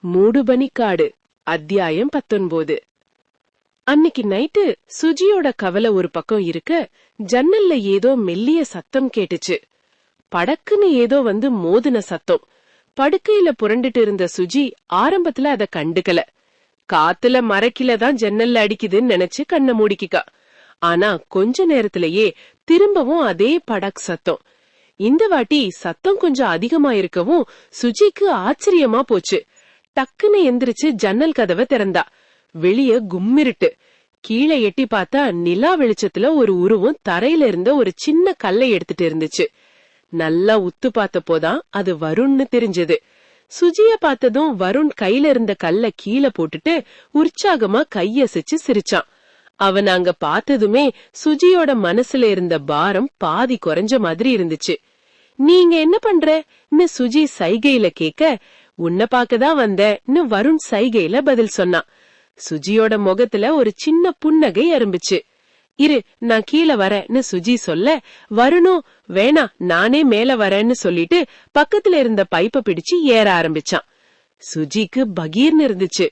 மூடுபனிக்காடு அத்தியாயம் 19. அன்னைக்கு நைட்டு சுஜியோட கவலை ஒரு பக்கம் இருக்க, ஜன்னல்ல ஏதோ மெல்லிய சத்தம் கேட்டுச்சு. படக்குன்னு ஏதோ வந்து மோதின சத்தம். படுக்கையில புரண்டுட்டு இருந்த சுஜி ஆரம்பத்துல அத கண்டுக்கல. காத்துல மரக்கிலதான் ஜன்னல்ல அடிக்குதுன்னு நினைச்சு கண்ணை மூடிக்கா. ஆனா கொஞ்ச நேரத்திலேயே திரும்பவும் அதே படக் சத்தம். இந்த வாட்டி சத்தம் கொஞ்சம் அதிகமா இருக்கவும் சுஜிக்கு ஆச்சரியமா போச்சு. டக்குன்னு எந்திரிச்சு ஜன்னல் கதவை திறந்தா. வெளிய கும்மிருட்டு. கீழே எட்டி பார்த்தா நிலா வெளிச்சத்துல ஒரு உருவம் தரையில இருந்த ஒரு சின்ன கல்லை எடுத்துட்டு இருந்துச்சு. நல்லா உத்து பார்த்தப்போதான் அது வருண்னு தெரிஞ்சது. சுஜிய பார்த்ததும் வருண் கையில இருந்த கல்ல கீழே போட்டுட்டு உற்சாகமா கையசைச்சு சிரிச்சான். அவன் அங்க பார்த்ததுமே சுஜியோட மனசுல இருந்த பாரம் பாதி குறைஞ்ச மாதிரி இருந்துச்சு. நீங்க என்ன பண்றன்னு சுஜி சைகையில கேக்க, உன்னை பாக்கதான் வந்தேன்னு வருண் சைகையில பதில் சொன்னான். சுஜியோட முகத்துல ஒரு சின்ன புன்னகை அரும்பிச்சு. இரு, நான் கீழே வரேன்னு சுஜி சொல்ல, வருணும் வேணா நானே மேல வரேன்னு சொல்லிட்டு பக்கத்துல இருந்த பைப்ப பிடிச்சு ஏற ஆரம்பிச்சான். சுஜிக்கு பகீர்னு இருந்துச்சு.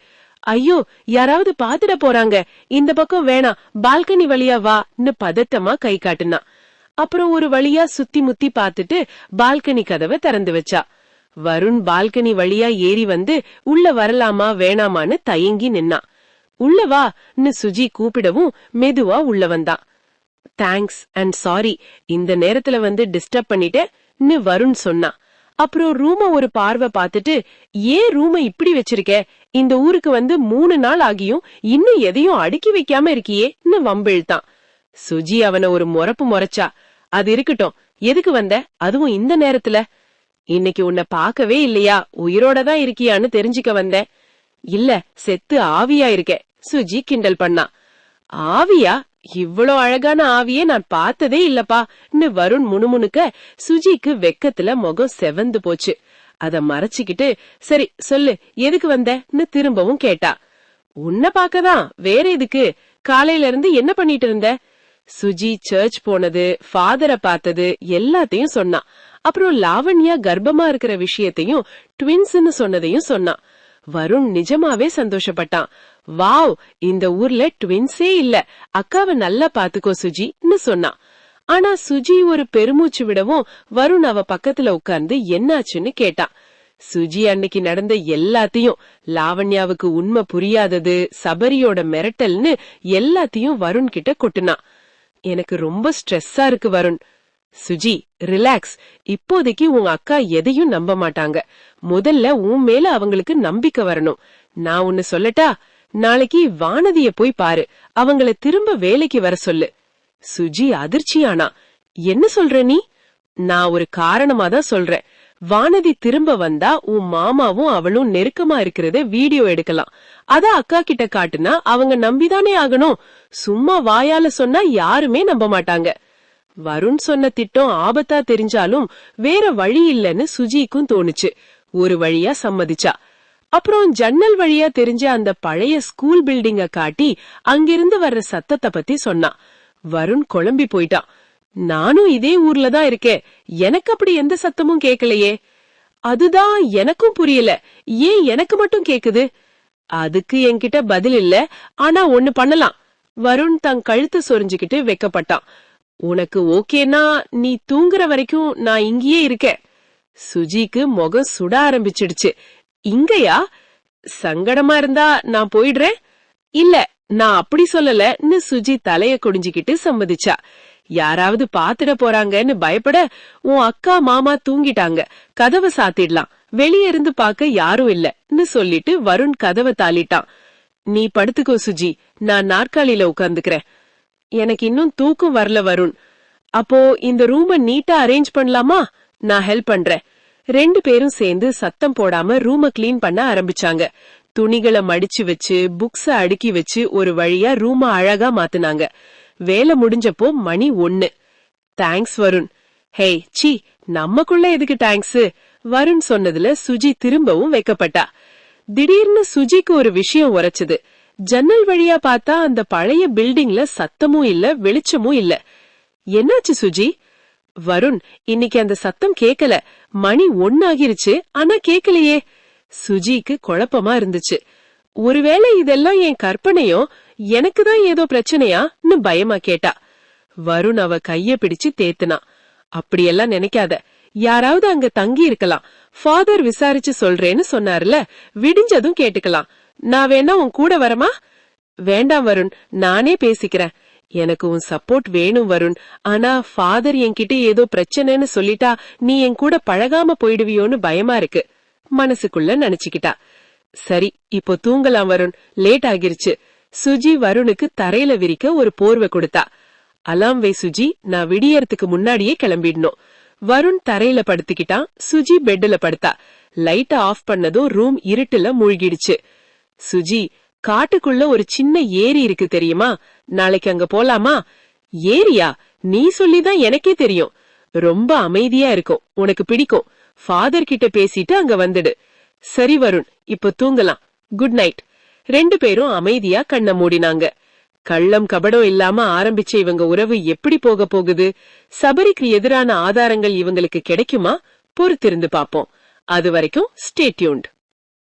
ஐயோ, யாராவது பாத்துட போறாங்க, இந்த பக்கம் வேணா, பால்கனி வழியா வான்னு பதட்டமா கை காட்டுனா. அப்புறம் ஒரு வழியா சுத்தி முத்தி பாத்துட்டு பால்கனி கதவை திறந்து வச்சா. வருண் பால்கனி வழியா ஏறி வந்து உள்ள வரலாமா வேணாமான்னு தயங்கி நின்னா. உள்ள வான்னு சுஜி கூப்பிடவும் மெதுவா உள்ள வந்தான். தேங்க்ஸ் அண்ட் சாரி, இந்த நேரத்துல வந்து டிஸ்டர்ப் பண்ணிட்டேன்னு வருண் சொன்னா. அப்புறம் ரூம ஒரு பார்வை பார்த்துட்டு, ஏன் ரூம இப்படி வச்சிருக்க, இந்த ஊருக்கு வந்து 3 நாள் ஆகியும் இன்னும் எதையும் அடுக்கி வைக்காம இருக்கியேன்னு வம்பிழ்தான். சுஜி அவனை ஒரு முறப்பு முறைச்சா. அது இருக்கட்டும், எதுக்கு வந்த, அதுவும் இந்த நேரத்துல? இன்னைக்கு உன்னை பாக்கவே இல்லையா, உயிரோடதான் இருக்கியான்னு தெரிஞ்சுக்க வந்தேன். இல்ல, செத்து ஆவியா இருக்க, சுஜி கிண்டல் பண்ணா. ஆவியா? இவ்வளோ அழகான ஆவியே நான் பார்த்ததே இல்லப்பான்னு வருண் முணுமுணுக்க சுஜிக்கு வெக்கத்துல முகம் செவந்து போச்சு. அத மறைச்சுக்கிட்டு, சரி சொல்லு, எதுக்கு வந்தன்னு திரும்பவும் கேட்டா. உன்னை பாக்கதான், வேற எதுக்கு? காலையில இருந்து என்ன பண்ணிட்டு இருந்த? சுஜி சர்ச் போனது, ஃபாதரை பார்த்தது எல்லாத்தையும் சொன்னா. அப்புறம் லாவண்யா கர்ப்பமா இருக்கிற விஷயத்தையும் ட்வின்ஸ்ன்னு சொன்னதையும் சொன்னான். வருண் நிஜமாவே சந்தோஷப்பட்டான். வாவ், இந்த ஊர்ல ட்வின்ஸே இல்ல, அக்காவை நல்லா பாத்துக்கோ சுஜின்னு சொன்னான். ஆனா சுஜி ஒரு பெருமூச்சு விடவும் வருண் அவ பக்கத்துல உட்கார்ந்து என்னாச்சுன்னு கேட்டான். சுஜி அன்னைக்கு நடந்த எல்லாத்தையும், லாவண்யாவுக்கு உண்மை புரியாதது, சபரியோட மிரட்டல்னு எல்லாத்தையும் வருண் கிட்ட கொட்டுனான். எனக்கு ரொம்ப ஸ்ட்ரெஸ்ஸா இருக்கு வருண். சுஜி ரிலாக்ஸ், இப்போதைக்கு உங்க அக்கா எதையும் நம்ப மாட்டாங்க. முதல்ல உன் மேல அவங்களுக்கு நம்பிக்கை வரணும். நான் ஒன்னு சொல்லட்டா, நாளைக்கு வானதிய போய் பாரு, அவங்கள திரும்ப வேலைக்கு வர சொல்லு. சுஜி அதிர்ச்சியானா. என்ன சொல்ற நீ? நான் ஒரு காரணமா தான் சொல்றேன். வானதி திரும்ப வந்தா உன் மாமாவும் அவளும் நெருக்கமா இருக்கிறத வீடியோ எடுக்கலாம். அத அக்கா கிட்ட காட்டுனா அவங்க நம்பிதானே ஆகணும். சும்மா வாயால சொன்னா யாருமே நம்ப மாட்டாங்க. வருண் சொன்ன திட்டம் ஆபத்தா தெரிஞ்சாலும் வேற வழி இல்லன்னு சுஜிக்கும் தோணுச்சு. ஒரு வழியா சம்மதிச்சா. அப்புறம் ஜன்னல் வழியா தெரிஞ்ச அந்த பழைய ஸ்கூல் பில்டிங்க காட்டி அங்கிருந்து வர்ற சத்தத்தை பத்தி சொன்னா. வருண் குழம்பி போயிட்டான். நானும் இதே ஊர்ல தான் இருக்கேன், எனக்கு அப்படி எந்த சத்தமும் கேட்கலையே. அதுதான் எனக்கும் புரியல, ஏன் எனக்கு மட்டும் கேக்குது? அதுக்கு என்கிட்ட பதில் இல்ல. ஆனா ஒண்ணு பண்ணலாம். வருண் தன் கழுத்து சொரிஞ்சுக்கிட்டு வெக்கப்பட்டான். உனக்கு ஓகேனா நீ தூங்குற வரைக்கும் நான் இங்கேயே இருக்கேன். சுஜிக்கு முகம் சுட ஆரம்பிச்சிடுச்சு. இங்கயா? சங்கடமா இருந்தா நான் போயிடுறேன். இல்ல, நான் அப்படி சொல்லலன்னு சுஜி தலைய குடிஞ்சுக்கிட்டு சம்மதிச்சா. யாராவது பாத்துட போறாங்கன்னு பயப்பட, உன் அக்கா மாமா தூங்கிட்டாங்க, கதவை சாத்திடலாம், வெளியே இருந்து பாக்க யாரும் இல்லன்னு சொல்லிட்டு வருண் கதவை தாளிட்டான். நீ படுத்துக்கோ சுஜி, நான் நாற்காலியில உட்கார்ந்துக்கிறேன். எனக்கு இன்னும் தூக்கம் வரல வருண். அப்போ இந்த ரூம நீட்டா அரேஞ்ச் பண்ணலாமா? நான் ஹெல்ப் பண்றேன். 2 பேரும் சேர்ந்து சத்தம் போடாம ரூம கிளீன் பண்ண ஆரம்பிச்சாங்க. துணிகளை மடிச்சு வச்சு, புக்ஸ அடுக்கி வச்சு ஒரு வழியா ரூம அழகா மாத்துனாங்க. வேலை முடிஞ்சப்போ மணி 1. தேங்க்ஸ் வருண். ஹே சி, நமக்குள்ள எதுக்கு தேங்க்ஸ்? வருண் சொன்னதுல சுஜி திரும்பவும் வைக்கப்பட்டா. திடீர்னு சுஜிக்கு ஒரு விஷயம் உரைச்சது. ஜன்னல் வழியா பார்த்தா அந்த பழைய பில்டிங்ல சத்தமும் இல்ல, வெளிச்சமும் இல்ல. என்னாச்சு சுஜி? வருண், இன்னைக்கு அந்த சத்தம் கேக்கல. மணி 1 ஆகிருச்சு, ஆனா கேக்கலையே. சுஜிக்கு குழப்பமா இருந்துச்சு. ஒருவேளை இதெல்லாம் என் கற்பனையோ, எனக்குதான் ஏதோ பிரச்சனையான்னு பயமா கேட்டா. வருண் அவ கைய பிடிச்சு தேத்துனா. அப்படியெல்லாம் நினைக்காத, யாராவது அங்க தங்கி இருக்கலாம். ஃபாதர் விசாரிச்சு சொல்றேன்னு சொன்னார்ல, விடிஞ்சதும் கேட்டுக்கலாம். நான் வேணா உன் கூட வரமா? வேண்டாம் வருண், நானே பேசிக்கிறேன். எனக்கு உன் சப்போர்ட் வேணும் வருண். ஆனா ஃபாதர் என்கிட்ட ஏதோ பிரச்சனைன்னு சொல்லிட்டா நீ என் கூட பழகாம போயிடுவியோன்னு பயமா இருக்கு மனசுக்குள்ள நினைச்சுக்கிட்டா. சரி, இப்போ தூங்கலாம் வருண், லேட் ஆகிருச்சு. சுஜி வருணுக்கு தரையில விரிக்க ஒரு போர்வை கொடுத்தா. அலாம் வை சுஜி, நான் விடியறதுக்கு முன்னாடியே கிளம்பிடணும். வருண் தரையில படுத்துக்கிட்டான். சுஜி பெட்ல படுத்தா. லைட்ட ஆஃப் பண்ணதும் ரூம் இருட்டுல மூழ்கிடுச்சு. சுஜி, காட்டுக்குள்ள ஒரு சின்ன ஏரி இருக்கு தெரியுமா? நாளைக்கு அங்க போலாமா? ஏரியா? நீ சொல்லிதான் எனக்கே தெரியும். ரொம்ப அமைதியா இருக்கும், உனக்கு பிடிக்கும். ஃபாதர் கிட்ட பேசிட்டு அங்க வந்துடு. சரி வருண், இப்ப தூங்கலாம். Good night. 2 பேரும் அமைதியா கண்ண மூடினாங்க. கள்ளம் கபடம் இல்லாம ஆரம்பிச்ச இவங்க உறவு எப்படி போக போகுது? சபரிக்கு எதிரான ஆதாரங்கள் இவங்களுக்கு கிடைக்குமா? பொறுத்திருந்து பாப்போம். அது வரைக்கும் ஸ்டே டியூன்ட்.